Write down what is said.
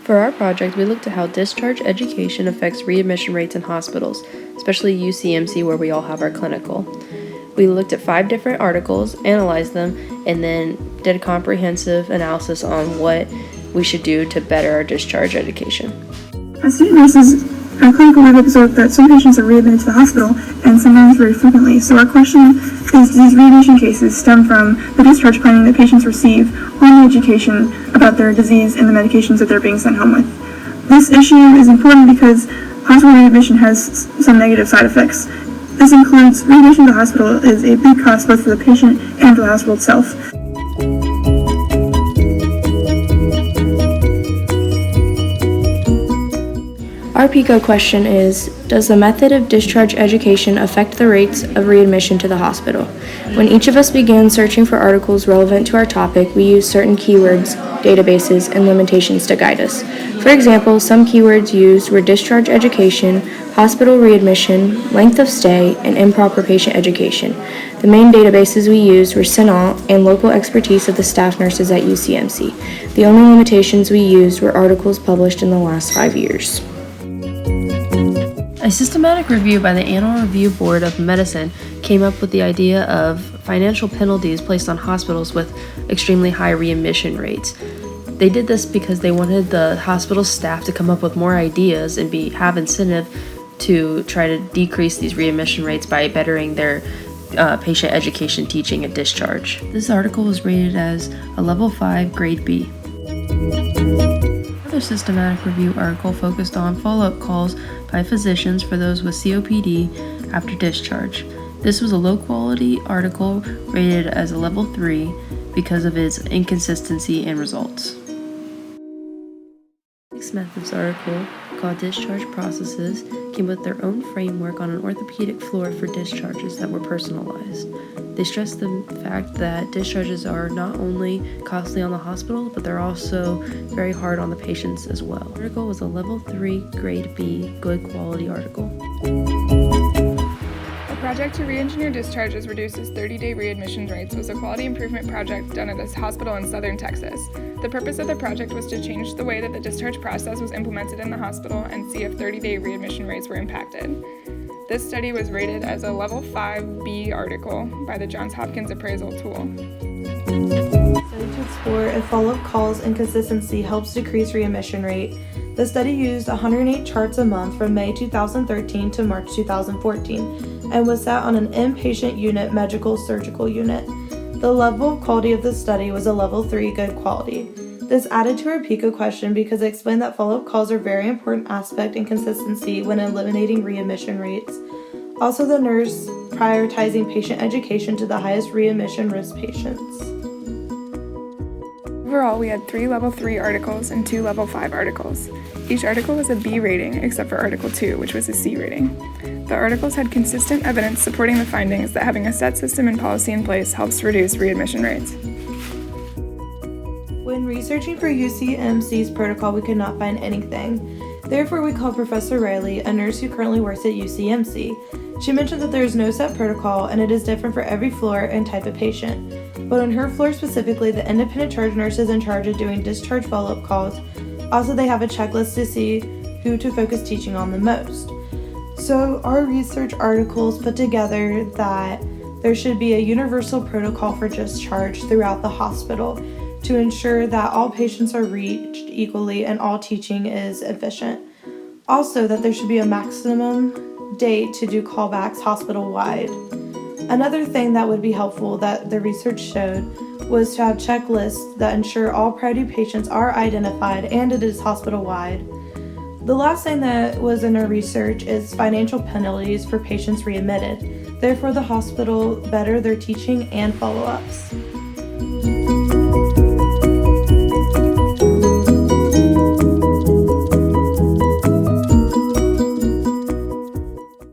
For our project, we looked at how discharge education affects readmission rates in hospitals, especially UCMC where we all have our clinical. We looked at 5 different articles, analyzed them, and then did a comprehensive analysis on what we should do to better our discharge education. As student nurses, our clinical we've observed that some patients are readmitted to the hospital and sometimes very frequently. So our question is, do these readmission cases stem from the discharge planning that patients receive on the education about their disease and the medications that they're being sent home with? This issue is important because hospital readmission has some negative side effects. This includes readmission to the hospital is a big cost both for the patient and for the hospital itself. Our PICO question is, does the method of discharge education affect the rates of readmission to the hospital? When each of us began searching for articles relevant to our topic, we used certain keywords, databases, and limitations to guide us. For example, some keywords used were discharge education, hospital readmission, length of stay, and improper patient education. The main databases we used were CINAHL and local expertise of the staff nurses at UCMC. The only limitations we used were articles published in the last 5 years. A systematic review by the Annual Review Board of Medicine came up with the idea of financial penalties placed on hospitals with extremely high readmission rates. They did this because they wanted the hospital staff to come up with more ideas and have incentive to try to decrease these readmission rates by bettering their patient education, teaching, and discharge. This article was rated as a level 5 grade B. Another systematic review article focused on follow-up calls by physicians for those with COPD after discharge. This was a low-quality article rated as a level 3 because of its inconsistency in results. Six Methods article, called Discharge Processes, came with their own framework on an orthopedic floor for discharges that were personalized. They stressed the fact that discharges are not only costly on the hospital, but they're also very hard on the patients as well. The article was a level 3 grade B good quality article. A project to re-engineer discharges reduces 30-day readmission rates was a quality improvement project done at a hospital in southern Texas. The purpose of the project was to change the way that the discharge process was implemented in the hospital and see if 30-day readmission rates were impacted. This study was rated as a level 5B article by the Johns Hopkins appraisal tool. Study to explore if follow-up calls and consistency helps decrease readmission rate. The study used 108 charts a month from May 2013 to March 2014 and was sat on an inpatient unit medical surgical unit. The level of quality of the study was a level 3 good quality. This added to our PICO question because it explained that follow-up calls are a very important aspect in consistency when eliminating readmission rates. Also, the nurse prioritizing patient education to the highest readmission risk patients. Overall, we had 3 level 3 articles and 2 level 5 articles. Each article was a B rating except for article 2, which was a C rating. The articles had consistent evidence supporting the findings that having a set system and policy in place helps reduce readmission rates. When researching for UCMC's protocol, we could not find anything. Therefore, we called Professor Riley, a nurse who currently works at UCMC. She mentioned that there is no set protocol and it is different for every floor and type of patient. But on her floor specifically, the independent charge nurse is in charge of doing discharge follow-up calls. Also, they have a checklist to see who to focus teaching on the most. So our research articles put together that there should be a universal protocol for discharge throughout the hospital to ensure that all patients are reached equally and all teaching is efficient. Also, that there should be a maximum date to do callbacks hospital-wide. Another thing that would be helpful that the research showed was to have checklists that ensure all priority patients are identified and it is hospital-wide. The last thing that was in our research is financial penalties for patients readmitted. Therefore, the hospital better their teaching and follow-ups.